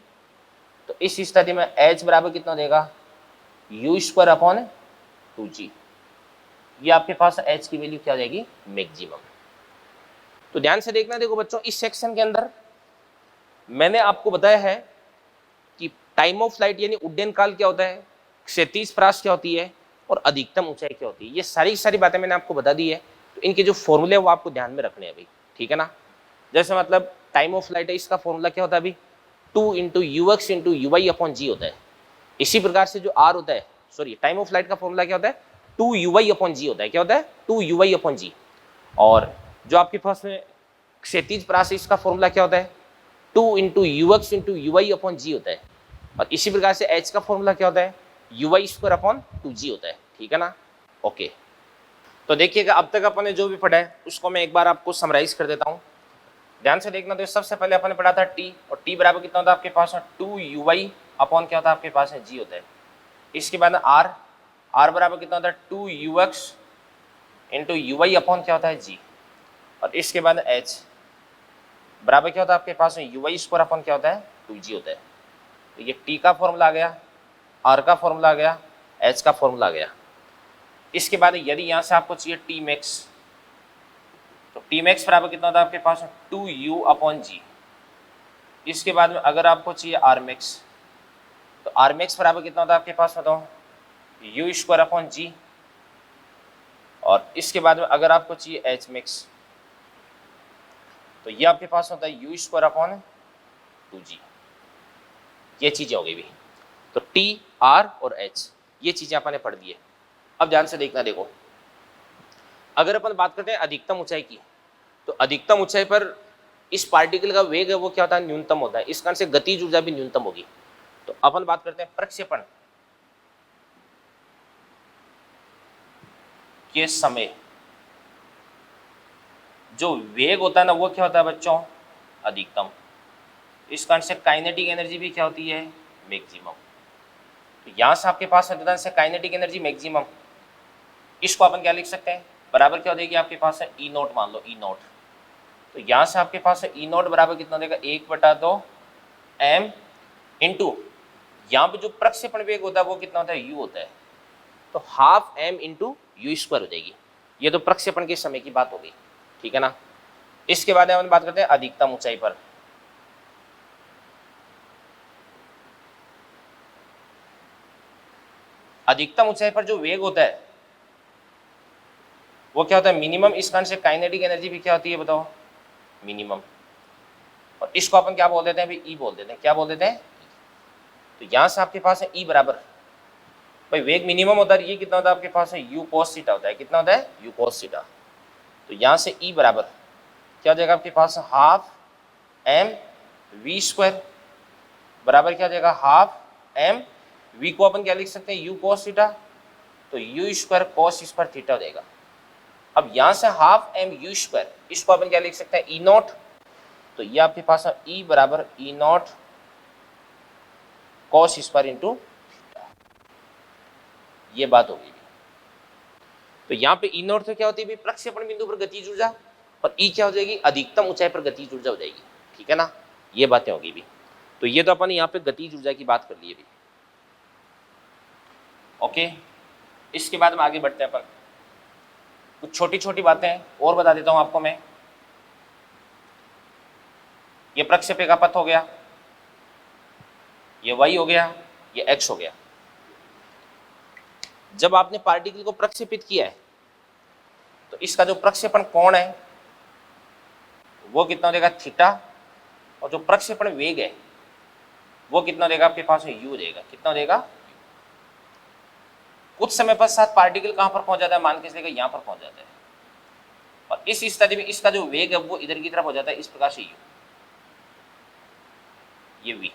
तो इस स्थिति में h बराबर कितना हो जाएगा, u स्क्वायर अपॉन 2g। ये आपके पास h की वैल्यू क्या हो जाएगी, मैक्सिमम। तो ध्यान से देखना, देखो बच्चों इस सेक्शन के अंदर मैंने आपको बताया है कि टाइम ऑफ फ्लाइट यानी उड्डयन काल क्या होता है, क्षैतिज परास क्या होती है, और अधिकतम ऊंचाई क्या होती है। ये सारी बातें मैंने आपको बता दी है। तो इनके जो फॉर्मूले वो आपको ध्यान में रखने हैं भाई, ठीक है ना। जैसे मतलब टाइम ऑफ फ्लाइट है, इसका फॉर्मूला क्या होता है अभी, 2 into U X into U Y upon G होता है। इसी प्रकार से जो आर होता है, सॉरी टाइम ऑफ फ्लाइट का फॉर्मूला क्या होता है, 2 यू वाई अपॉन जी होता है। क्या होता है, 2 यू वाई अपॉन जी। और जो आपके पास में क्षैतिज परास है इसका फॉर्मूला क्या होता है, 2 into U X into U Y upon G होता है। और इसी प्रकार से एच का फॉर्मूला क्या होता है, you Y square upon 2g होता है, ठीक है ना। ओके, तो देखिएगा अब तक अपन ने जो भी पढ़ा है उसको मैं एक बार आपको समराइज कर देता हूँ। ध्यान से देखना, तो सबसे पहले अपन ने पढ़ा था t, और t बराबर कितना होता है आपके पास, 2 यू वाई अपॉन क्या होता है आपके पास है, g होता है। इसके बाद r बराबर कितना होता है, 2 U X into U Y upon क्या होता है, g। और इसके बाद h बराबर क्या होता है आपके पास में, यू वाई स्क्वायर अपॉन क्या होता है, 2g होता है। तो ये t का फॉर्मूला आ गया, r का फॉर्मूला आ गया, h का फॉर्मूला आ गया। इसके बाद यदि यहाँ से आपको चाहिए t मैक्स, तो t मैक्स बराबर कितना होता है आपके पास, 2 u अपॉन g। इसके बाद में अगर आपको चाहिए r मैक्स, तो r मैक्स बराबर कितना होता है आपके पास, बताओ, u स्क्वायर अपॉन g। और इसके बाद में अगर आपको चाहिए h मैक्स, तो ये आपके पास होता है u स्क्वायर अपॉन 2g। ये चीजें हो गई भी। तो t, r और h ये चीजें अपन ने पढ़ दी है। अब ध्यान से देखना, देखो अगर अपन बात करते हैं अधिकतम ऊंचाई की, तो अधिकतम ऊंचाई पर इस पार्टिकल का वेग है वो क्या होता है, न्यूनतम होता है। इस कारण से गतिज ऊर्जा भी न्यूनतम होगी। तो अपन बात करते हैं प्रक्षेपण के समय जो वेग होता है ना वो क्या होता है बच्चों, अधिकतम। इस कारण से काइनेटिक एनर्जी भी क्या होती है, मैक्सिमम। तो यहां से आपके पास से काइनेटिक एनर्जी मैक्सिमम, इसको अपन क्या लिख सकते हैं, बराबर क्या हो जाएगी आपके पास है, ई नोट मान लो, ई नोट। तो यहां से आपके पास है ई नोट बराबर कितना देगा, 1/2 m इंटू यहाँ पे जो प्रक्षेपण वेग होता है वो कितना होता है, u होता है। तो half m into you square हो जाएगी। ये तो प्रक्षेपण के समय की बात होगी, ठीक है ना। इसके बाद हम बात करते हैं अधिकतम ऊंचाई पर। अधिकतम ऊंचाई पर जो वेग होता है वो क्या होता है, मिनिमम। इस कारण से काइनेटिक एनर्जी भी क्या होती है, बताओ, मिनिमम। और इसको अपन क्या बोल देते हैं, ई बोल देते हैं। क्या बोल देते हैं, तो यहां से आपके पास है ई बराबर, भाई वेग मिनिमम होता है, ये कितना होता है आपके पास है यू कॉस थीटा होता है, कितना होता है यू कॉस थीटा। तो यहां से ई बराबर क्या हो जाएगा आपके पास हाफ एम वी स्क्वायर बराबर क्या हो जाएगा हाफ एम वी को अपन क्या लिख सकते हैं यू कॉस थीटा, तो you square cos square theta हो जाएगा। अब यहां से हाफ एम यू स्क्वायर इसको अपन क्या लिख सकते हैं ई नॉट, तो ये आपके पास है ई बराबर E naught cos square into theta, ये बात होगी। तो यहाँ पे ई नॉट से क्या होती है प्रक्षेपण बिंदु पर गतिज ऊर्जा, और ई क्या हो जाएगी अधिकतम ऊंचाई पर गतिज ऊर्जा हो जाएगी, ठीक है ना, ये बातें होगी भी। तो ये तो अपन यहाँ पे गतिज ऊर्जा की बात कर लिए भी। ओके, इसके बाद में आगे बढ़ते हैं अपन, कुछ छोटी छोटी बातें और बता देता हूं आपको मैं। ये प्रक्षेपी का पथ हो गया, ये वाई हो गया, ये एक्स हो गया। जब आपने पार्टिकल को प्रक्षेपित किया है तो इसका जो प्रक्षेपण कोण है वो कितना देगा थीटा, और जो प्रक्षेपण वेग है वो कितना देगा आपके पास यू देगा, कितना देगा। कुछ समय पश्चात पार्टिकल कहां पर पहुंच जाता है, मान के चलिए यहां पर पहुंच जाता है, और इस स्थिति में इसका जो वेग है वो इधर की तरफ हो जाता है, इस प्रकार से यू, ये वी,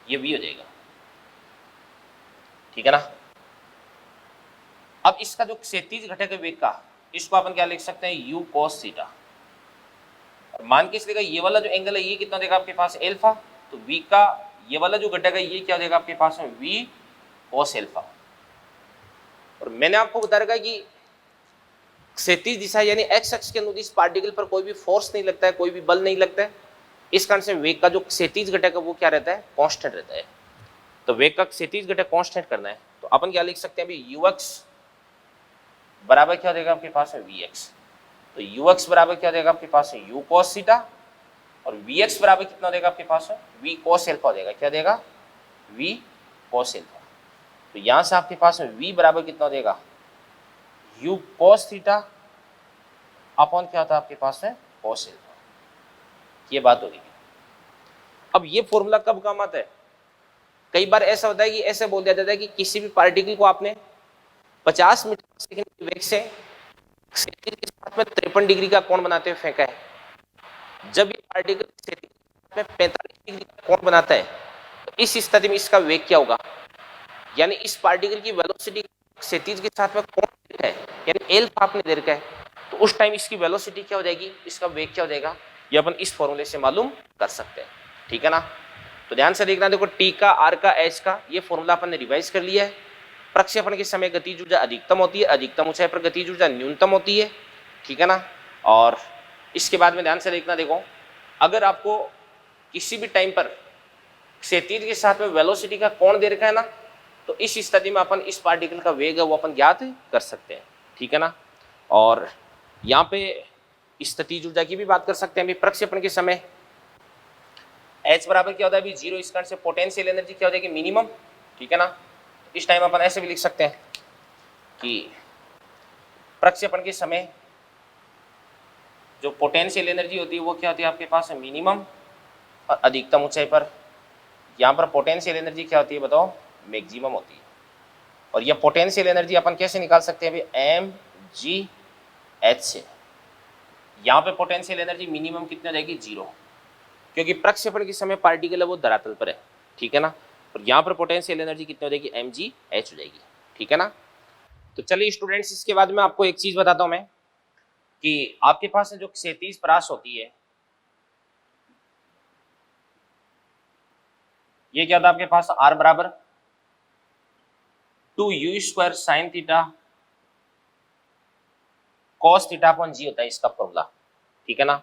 ये वी हो जाएगा, ठीक है ना। अब इसका जो क्षैतिज घटक है वेग का, इसको अपन क्या लिख सकते हैं यू कॉस थीटा, और मान के चलिएगा ये वाला जो एंगल है ये कितना देगा आपके पास एल्फा, तो वी का ये वाला जो घटक है ये क्या देगा आपके पास में वी कॉस एल्फा। और मैंने आपको बता रखा है कि क्षैतिज दिशा यानी एक्स अक्ष के अनुदिश पार्टिकल पर कोई भी फोर्स नहीं लगता है, कोई भी बल नहीं लगता है, इस कारण से वेग का जो क्षैतिज घटक है वो क्या रहता है कांस्टेंट रहता है। तो वेग का क्षैतिज घटक कांस्टेंट करना है तो अपन क्या लिख सकते हैं अभी यूएक्स बराबर क्या देगा आपके पास है वी एक्स, तो यूएक्स बराबर क्या देगा आपके पास है यू कॉस थीटा, और वी एक्स बराबर कितना देगा आपके पास है वी कॉस एल्फा देगा, क्या देगा वी कॉस एल्फा। तो यहां से आपके पास में वी बराबर कितना देगा यू कॉस थीटा अपॉन क्या होता है आपके पास है कॉस एल्फा, ये बात होगी। अब ये फॉर्मूला कब काम आता है, कई बार ऐसा होता है कि ऐसे बोल दिया जाता है कि किसी भी पार्टिकल को आपने 50 मीटर पर सेकंड की वेग से क्षैतिज के साथ में 53 डिग्री का कोण बनाते हुए फेंका है। जब ये पार्टिकल क्षैतिज में 45 डिग्री का कोण बनाता है तो इस स्थिति में इसका वेग क्या होगा, यानी इस पार्टिकल की वेलोसिटी क्षैतिज के साथ में कोण है यानी एल्फा आपने दे रखा है, तो उस टाइम इसकी वेलोसिटी क्या हो जाएगी, इसका वेग क्या हो जाएगा, ये अपन इस फॉर्मूले से मालूम कर सकते हैं, ठीक है ना। तो ध्यान से देखना, देखो टी का आर का एच का ये फॉर्मूला अपन ने रिवाइज कर लिया है। प्रक्षेपण के समय गतिज ऊर्जा अधिकतम होती है, अधिकतम ऊंचाई पर गतिज ऊर्जा न्यूनतम होती है, ठीक है ना। और इसके बाद में ध्यान से देखना, देखो अगर आपको किसी भी टाइम पर क्षैतिज के साथ में वेलोसिटी का कोण दे रखा है ना, तो इस स्थिति में अपन इस पार्टिकल का वेग है वो अपन ज्ञात कर सकते हैं, ठीक है ना। और यहाँ पे स्थितिज ऊर्जा की भी बात कर सकते हैं। प्रक्षेपण के समय H बराबर क्या होता है अभी जीरो, इस कारण से पोटेंशियल एनर्जी क्या हो जाएगी मिनिमम, ठीक है ना। इस टाइम अपन ऐसे भी लिख सकते हैं कि प्रक्षेपण के समय जो पोटेंशियल एनर्जी होती है वो क्या होती है आपके पास मिनिमम, और अधिकतम ऊंचाई पर यहाँ पर पोटेंशियल एनर्जी क्या होती है बताओ मैक्सिमम होती है। और यह पोटेंशियल एनर्जी अपन कैसे निकाल सकते हैं अभी एम जी एच से, यहाँ पे पोटेंशियल एनर्जी मिनिमम कितनी हो जाएगी जीरो, क्योंकि प्रक्षेपण के समय पार्टिकल है वो धरातल पर है, ठीक है ना। और यहाँ पर पोटेंशियल एनर्जी कितनी हो जाएगी एम जी एच हो जाएगी, ठीक है ना। तो चलिए स्टूडेंट्स, इसके बाद में आपको एक चीज बताता हूं मैं कि आपके पास जो क्षैतिज परास होती है ये क्या था आपके पास आर बराबर 2u square sine theta cos theta upon G होता है इसका फॉर्मूला, ठीक है ना।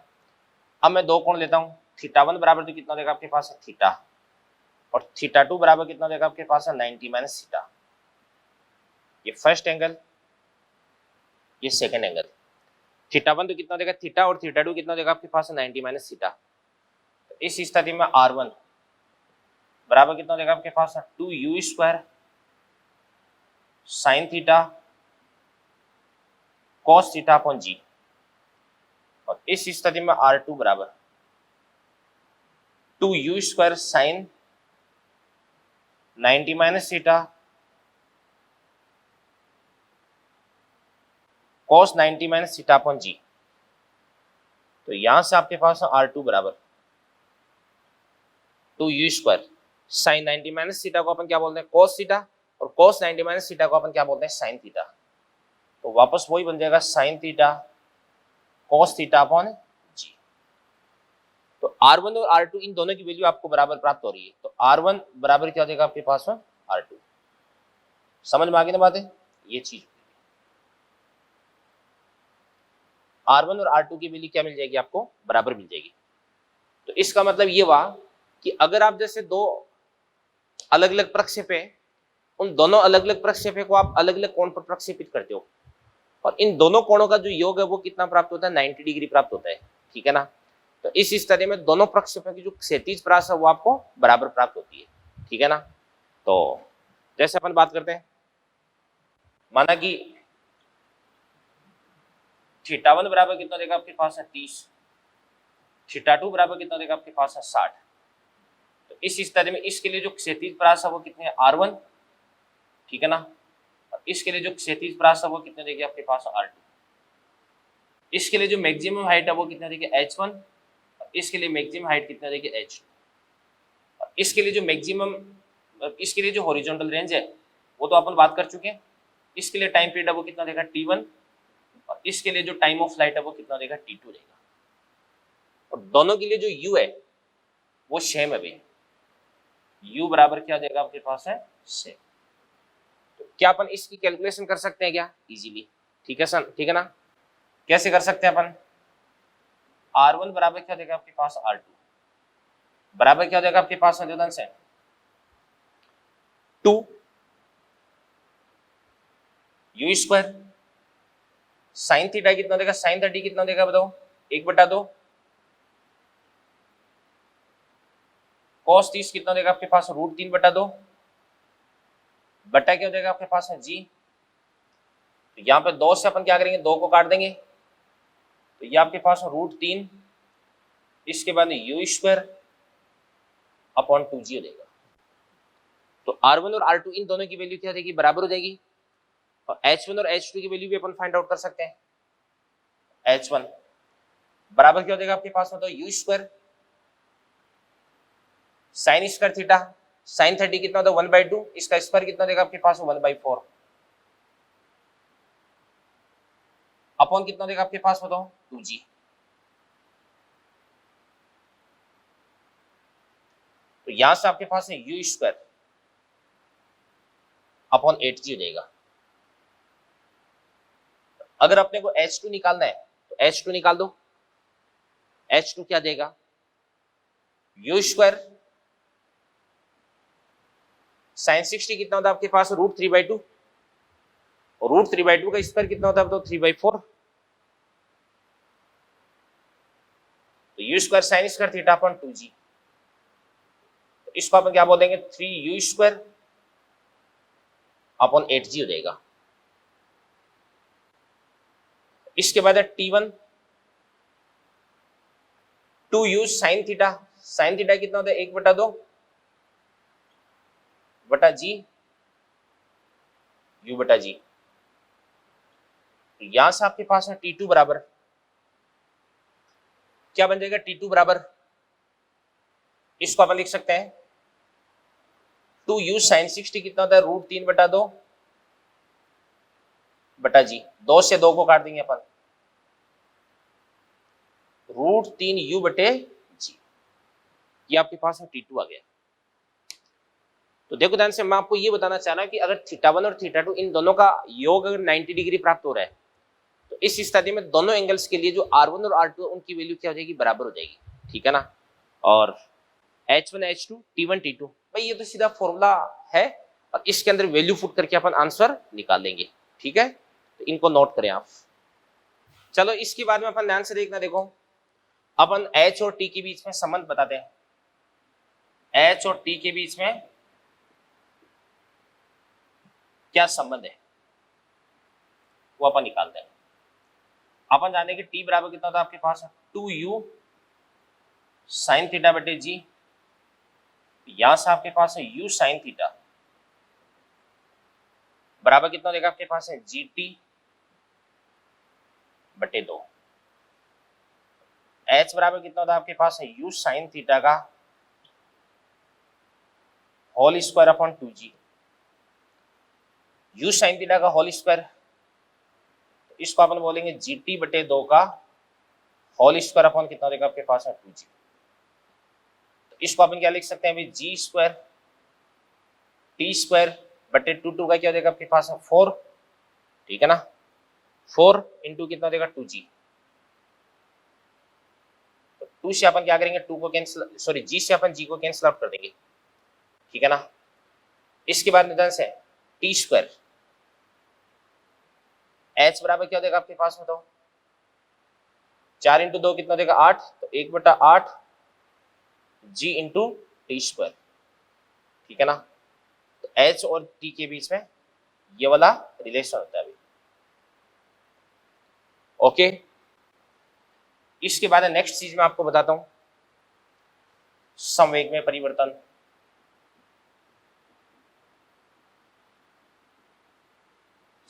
अब मैं दो कोण लेता हूं, थीटा 1 बराबर तो कितना देगा आपके पास है थीटा, और थीटा 2 बराबर कितना देगा आपके पास है 90 माइनस थीटा। ये फर्स्ट एंगल, ये सेकंड एंगल। थीटा 1 तो कितना देगा थीटा, और थीटा 2 कितना देगा आपके पास है 90 माइनस थीटा। तो इस स्थिति में R1 बराबर कितना देगा आपके पास है 2u square sine theta cos theta upon G, और इस स्थिति में R2 बराबर 2u² sine 90 minus theta cos 90 minus theta upon G. तो यहां से आपके पास R2 बराबर 2u² साइन 90 माइनस थीटा को अपन क्या बोलते हैं cos थीटा, और cos 90 माइनस थीटा को अपन क्या बोलते हैं साइन थीटा। तो वापस वही बन जाएगा sine theta cos theta upon G. तो R1 और R2 इन दोनों की वैल्यू आपको बराबर प्राप्त हो रही है। तो R1 बराबर क्या हो जाएगा आपके पास में R2। समझ में आ गई ना बात है, ये चीज R1 और R2 की वैल्यू क्या मिल जाएगी आपको बराबर मिल जाएगी। तो इसका मतलब ये हुआ कि अगर आप जैसे दो अलग अलग प्रक्षेप है, उन दोनों अलग अलग प्रक्षेप को आप अलग अलग कोण पर प्रक्षेपित करते हो, और इन दोनों कोणों का जो योग है वो कितना प्राप्त होता है 90 डिग्री प्राप्त होता है, ठीक है ना। तो इस स्थिति में दोनों प्रक्षेपों की जो क्षैतिज परास है वो आपको बराबर प्राप्त होती है, ठीक है ना। तो जैसे अपन बात करते हैं, माना कि θ1 बराबर कितना देगा आपके पास है 30, θ2 बराबर कितना देगा आपके पास है 60। तो इस स्थिति में इसके लिए जो क्षैतिज परास है वो कितने है R1, ठीक है ना, और इसके लिए जो क्षैतिज परास है वो कितने देगी आपके पास R2। इसके लिए जो मैक्सिमम हाइट है वो कितना देगी H1, और इसके लिए मैक्सिमम हाइट कितना देगी H2। और इसके लिए जो मैक्सिमम, इसके लिए जो हॉरिजॉन्टल रेंज है वो तो अपन बात कर चुके हैं। इसके लिए टाइम पीरियड है वो कितना देगा T1, और इसके लिए जो टाइम ऑफ फ्लाइट है वो कितना देगा T2 देगा। और दोनों के लिए जो U है वो सेम है भाई, U बराबर क्या देगा आपके पास है सेम। तो क्या अपन इसकी कैलकुलेशन कर सकते हैं क्या इजीली, ठीक है सर, ठीक है ना। कैसे कर सकते हैं अपन, R1 बराबर क्या देगा आपके पास R2 बराबर क्या देगा आपके पास संयोजन से 2 u² साइन थीटा कितना देगा, साइन 30 कितना देगा बताओ 1/2, cos 30 कितना देगा आपके पास √3/2, बटा क्या हो जाएगा आपके पास है जी। तो यहाँ पे 2 से अपन क्या करेंगे 2 को काट देंगे, तो ये आपके पास √3, इसके बाद u² अपॉन 2g हो जाएगा। तो R1 और R2 इन दोनों की वैल्यू क्या हो जाएगी बराबर हो जाएगी, और H1 और H2 की वैल्यू भी अपन फाइंड आउट कर सकते हैं। H1 बराबर क्या हो जाएगा आपके पास में, तो u² sin² थीटा, sin 30 कितना होता है 1/2, इसका स्क्वायर कितना देगा आपके पास 1/4, अपॉन कितना देगा आपके पास बताओ 2g। तो यहां से आपके पास है u² अपॉन 8g हो जाएगा। अगर अपने को H2 निकालना है तो H2 निकाल दो, H2 क्या देगा u² sin 60 कितना होता है आपके पास √3/2, और √3/2 का स्क्वायर कितना होता है तो 3/4, तो u² sin² theta upon 2g। तो इसको अपन क्या बोल देंगे 3u² अपॉन 8g हो जाएगा। इसके बाद है T1 2u sin theta, sin theta कितना होता है 1/2 बटा जी u बटा जी। तो यहां से आपके पास है T2 बराबर क्या बन जाएगा, T2 बराबर इसको अपन लिख सकते हैं 2u sin 60 कितना होता है √3/2 बटा जी, 2 से 2 को काट देंगे अपन, √3u बटे जी, ये आपके पास में T2 आ गया। तो देखो ध्यान से, मैं आपको ये बताना चाह रहा हूं कि अगर θ1 और θ2 इन दोनों का योग अगर 90 डिग्री प्राप्त हो रहा है, तो इस स्थिति में दोनों एंगल्स के लिए जो R1 और R2 उनकी वैल्यू क्या हो जाएगी बराबर हो जाएगी, ठीक है ना। और H1 H2 T1 T2 भाई ये तो सीधा फॉर्मूला है, और इसके अंदर वैल्यू पुट करके अपन आंसर निकाल लेंगे, ठीक है। तो इनको नोट करें आप। चलो इसके बाद में अपन ध्यान से देखना, देखो अपन H और T के बीच में संबंध बताते हैं, H और T के बीच में क्या संबंध है वो अपन निकालते हैं। अपन जाने कि T बराबर कितना था आपके पास 2u sin थीटा बटे जी, यहां से आपके पास है u साइन थीटा बराबर कितना देगा आपके पास है gt बटे 2। h बराबर कितना होता है आपके पास है u साइन थीटा का whole square upon 2g। u sine theta का होल स्क्वायर, तो इसको अपन बोलेंगे gt बटे 2 का होल स्क्वायर अपॉन कितना देगा आपके पास है 2g। तो इसको अपन क्या लिख सकते हैं अभी, जी स्क्वायर टी स्क्वायर बटे 2 का क्या देगा आपके पास है 4, ठीक है ना। 4 इंटू कितना देगा 2g। तो 2 से अपन क्या करेंगे, 2 को कैंसिल, सॉरी g से अपन g को कैंसिल आउट कर देंगे, ठीक है ना। इसके बाद निदान से टी स्क्वायर h बराबर क्या देगा आपके पास में, तो 4 इंटू 2 कितना देगा 8, तो 1/8 g इंटू टी स्क्वायर, ठीक है ना। तो h और t के बीच में ये वाला रिलेशन होता है अभी, ओके। इसके बाद नेक्स्ट चीज मैं आपको बताता हूं, संवेग में परिवर्तन।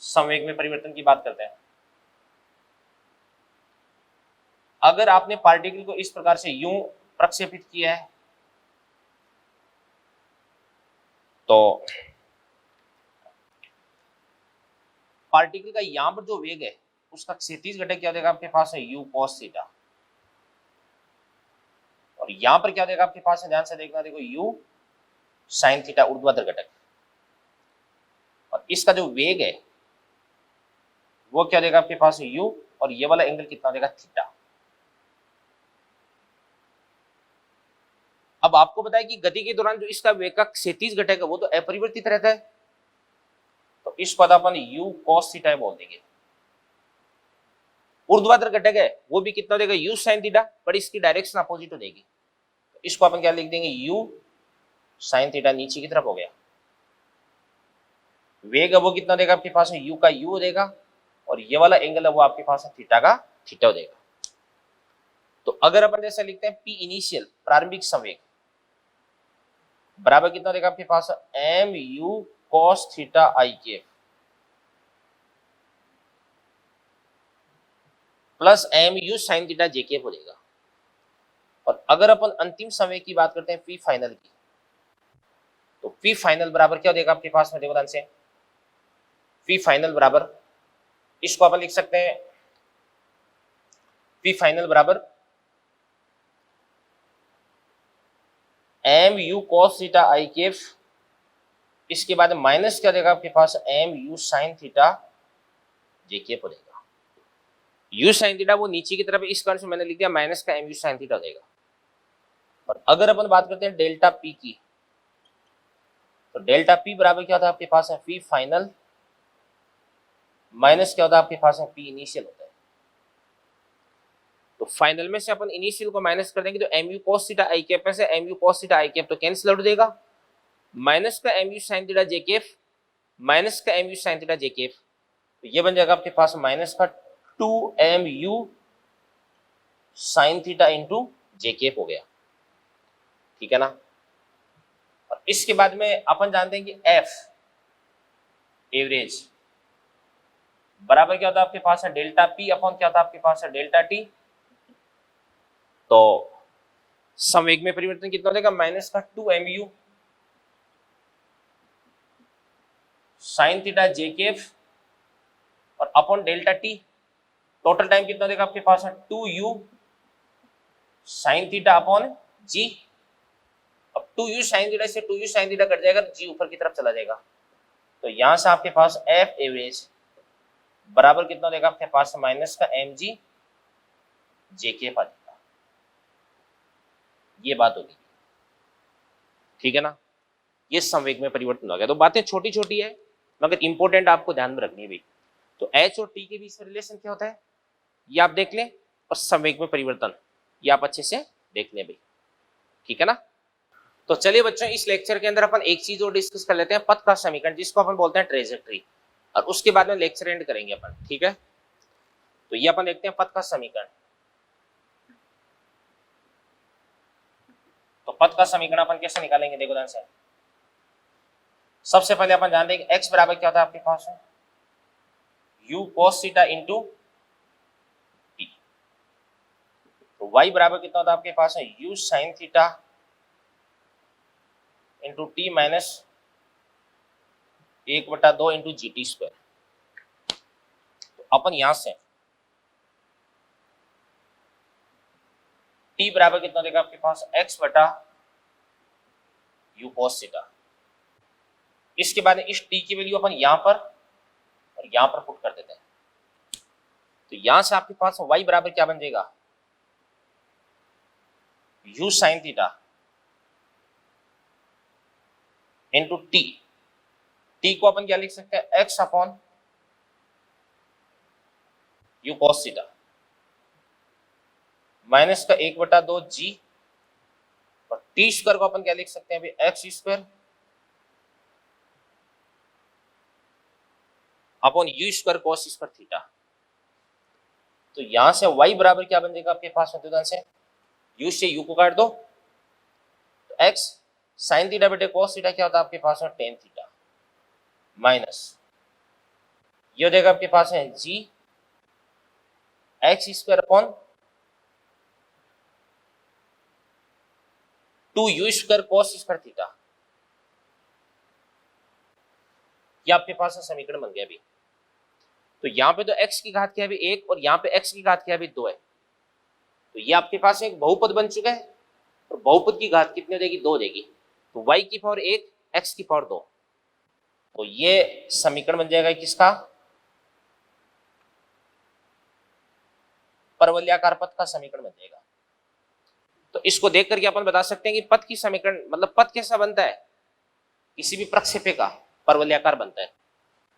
संवेग में परिवर्तन की बात करते हैं। अगर आपने पार्टिकल को इस प्रकार से यूं प्रक्षेपित किया है तो पार्टिकल का यहां पर जो वेग है उसका क्षैतिज घटक क्या देगा आपके पास है u cos थीटा, और यहां पर क्या देगा आपके पास है, ध्यान से देखना, देखो u sin थीटा ऊर्ध्वाधर घटक, और इसका जो वेग है वो क्या देगा आपके पास है u, और ये वाला एंगल कितना देगा थीटा। अब आपको बताया कि गति के दौरान जो इसका वेग का क्षैतिज घटक है वो तो अपरिवर्तित रहता है, तो इस पद अपन u cos थीटा बोल देंगे। ऊर्ध्वाधर घटक है वो भी कितना देगा u sin थीटा, पर इसकी डायरेक्शन अपोजिट हो देगी, तो इसको अपन क्या लिख देंगे u sin थीटा, नीचे की तरफ हो गया। वेग है वो कितना देगा आपके पास है u का u देगा, और ये वाला एंगल है वो आपके पास है थीटा का थीटा देगा। तो अगर अपन जैसे लिखते हैं p इनिशियल प्रारंभिक संवेग बराबर कितना देगा आपके पास है mu cos थीटा i के plus mu sin theta j के हो जाएगा। और अगर अपन अंतिम संवेग की बात करते हैं p फाइनल की, तो p फाइनल बराबर क्या देगा आपके पास में, देखो ध्यान से, p फाइनल बराबर, इसको अपन लिख सकते हैं p फाइनल बराबर mu cos थीटा i केफ, इसके बाद माइनस क्या देगा आपके पास mu sin थीटा j केफ हो जाएगा। u sin थीटा वो नीचे की तरफ, इस कारण से मैंने लिख दिया माइनस का mu sin थीटा देगा। और अगर अपन बात करते हैं डेल्टा p की, तो डेल्टा p बराबर क्या होता है आपके पास है p फाइनल माइनस क्या होता है आपके पास है p इनिशियल होता है। तो फाइनल में से अपन इनिशियल को माइनस कर देंगे, तो mu cos theta i cap में से mu cos theta i cap तो कैंसिल आउट देगा, माइनस का mu sin theta j cap minus का mu sin theta j cap, तो ये बन जाएगा आपके पास माइनस का 2mu sin theta into j cap हो गया, ठीक है ना। और इसके बाद में अपन जानते हैं कि f एवरेज बराबर क्या होता है आपके पास है डेल्टा p अपॉन क्या होता है आपके पास है डेल्टा t। तो संवेग में परिवर्तन कितना देगा, माइनस का 2mu sin थीटा j केफ और upon delta t, total time कितना देगा आपके पास है 2u sin theta upon g। अब 2u sin थीटा से 2u sin थीटा कट जाएगा, g ऊपर की तरफ चला जाएगा, तो यहां से आपके पास f एवरेज बराबर कितना देगा आपके पास माइनस का mg j केफ आ जाएगा। ये बात होगी, ठीक है ना। ये संवेग में परिवर्तन हो गया। तो बातें छोटी छोटी है मगर इंपॉर्टेंट आपको ध्यान में रखनी है भाई। तो h और t के बीच में रिलेशन क्या होता है ये आप देख लें, और संवेग में परिवर्तन ये आप अच्छे से देख लें भाई, ठीक है ना। तो चलिए बच्चों, इस लेक्चर के अंदर अपन एक चीज और डिस्कस कर लेते हैं, पथ का समीकरण, जिसको अपन बोलते हैं ट्रेजेक्टरी, और उसके बाद में लेक्चर एंड करेंगे अपन, ठीक है। तो ये अपन देखते हैं पथ का समीकरण। तो पथ का समीकरण अपन कैसे निकालेंगे, देखो ध्यान से। सबसे पहले अपन जानते हैं कि x बराबर क्या होता है आपके पास है u cos theta into T, तो y बराबर कितना होता है आपके पास है u sin theta into T minus 1/2 into G T square. तो अपन यहां से t बराबर कितना देगा आपके पास x बटा u cos थीटा। इसके बाद इस t की वैल्यू अपन यहां पर और यहां पर पुट कर देते हैं, तो यहां से आपके पास y बराबर क्या बन जाएगा u sin theta into T, T को अपन क्या लिख सकते हैं x upon u cos theta minus का 1/2 जी, और टी स्क्वायर को अपन क्या लिख सकते हैं अभी x square upon u square cos square theta. तो यहां से y बराबर क्या बन जाएगा आपके पास में, से u से u को काट दो, तो x sin थीटा बटे cos थीटा क्या होता है आपके पास में tan थीटा, माइनस ये हो जाएगा आपके पास है g x square upon 2u square cos square theta. ये आपके पास समीकरण बन गया अभी। तो यहाँ पे तो x की घात क्या है अभी 1 और यहाँ पे x की घात क्या है अभी 2 है, तो ये आपके पास एक बहुपद बन चुका है, और बहुपद की घात कितनी हो जाएगी 2 देगी, तो y की पावर 1 x की पावर 2, तो ये समीकरण बन जाएगा किसका परवलयाकार पथ का समीकरण बन जाएगा। तो इसको देख करके अपन बता सकते हैं कि पथ की समीकरण मतलब पथ कैसा बनता है, किसी भी प्रक्षेप्य का परवलयाकार बनता है,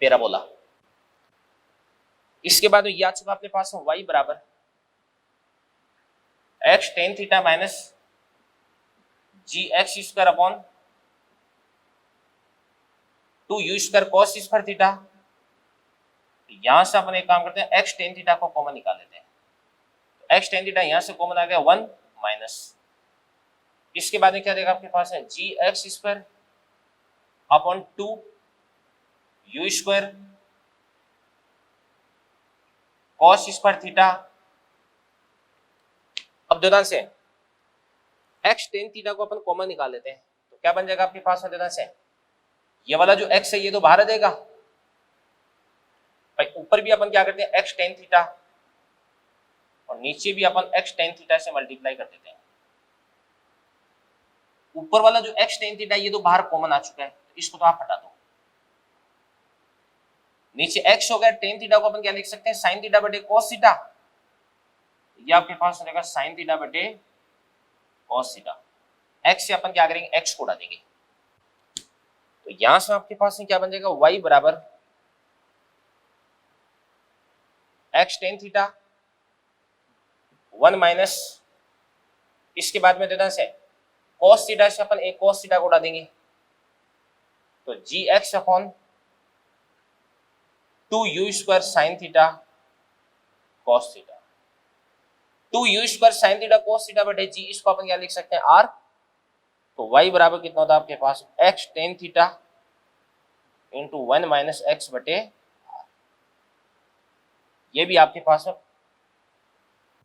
पैराबोला। इसके बाद ये आ चुका अपने पास y बराबर x tan theta minus g x square upon 2u square cos square theta. यहां से अपन एक काम करते हैं x tan थीटा को कॉमन निकाल लेते हैं, तो x tan थीटा यहां से कॉमन आ गया 1 माइनस, इसके बाद में क्या देगा आपके पास है g x square upon 2u square cos square theta. अब ध्यान से x tan थीटा को अपन कॉमन निकाल लेते हैं, तो क्या बन जाएगा आपके पास में ध्यान से ये वाला जो x है ये तो बाहर आ जाएगा भाई, ऊपर भी अपन क्या करते हैं x tan थीटा और नीचे भी अपन x tan थीटा से मल्टीप्लाई कर देते हैं। ऊपर वाला जो x tan थीटा ये तो बाहर कॉमन आ चुका है, तो इसको तो आप हटा दो, नीचे x हो गया, tan थीटा को अपन क्या लिख सकते हैं sin थीटा बटे cos थीटा, ये आपके पास रहेगा sin थीटा बटे cos थीटा। x से अपन क्या करेंगे x को उड़ा देंगे, तो यहां से आपके पास क्या बन जाएगा y बराबर x tan थीटा 1 माइनस, इसके बाद में देना से cos थीटा से अपन एक cos थीटा को उड़ा देंगे, तो g x upon 2u square sine theta cos theta, 2u square sine theta cos theta बटे जी, इसको अपन क्या लिख सकते हैं r, तो y बराबर कितना होता है आपके पास x tan theta into 1 minus x बटे r। ये भी आपके पास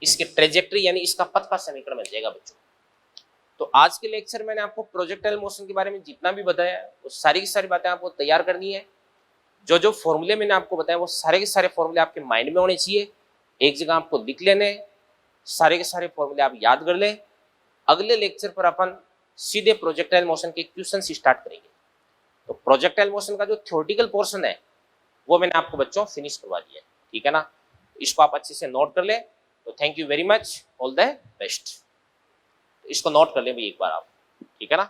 इसके ट्रेजेक्ट्री यानी इसका पथ का समीकरण बन जाएगा बच्चों। तो आज के लेक्चर में मैंने आपको प्रोजेक्टाइल मोशन के बारे में जितना भी बताया वो सारी की सारी बातें आपको तैयार करनी है। जो जो फॉर्मूले मैंने आपको बताया वो सारे के सारे फॉर्मूले आपके माइंड में होने चाहिए, एक जगह आपको लिख लेने, सारे के सारे फॉर्मूले आप याद कर लें। अगले लेक्चर पर अपन सीधे प्रोजेक्टाइल मोशन के क्वेश्चन स्टार्ट करेंगे। तो प्रोजेक्टाइल मोशन का जो थ्योरेटिकल पोर्शन है वो मैंने आपको बच्चों फिनिश करवा दिया है, ठीक है ना। इसको आप अच्छे से नोट कर ले। तो thank you very much, all the best. इसको नोट कर ले भाई एक बार आप, ठीक है ना।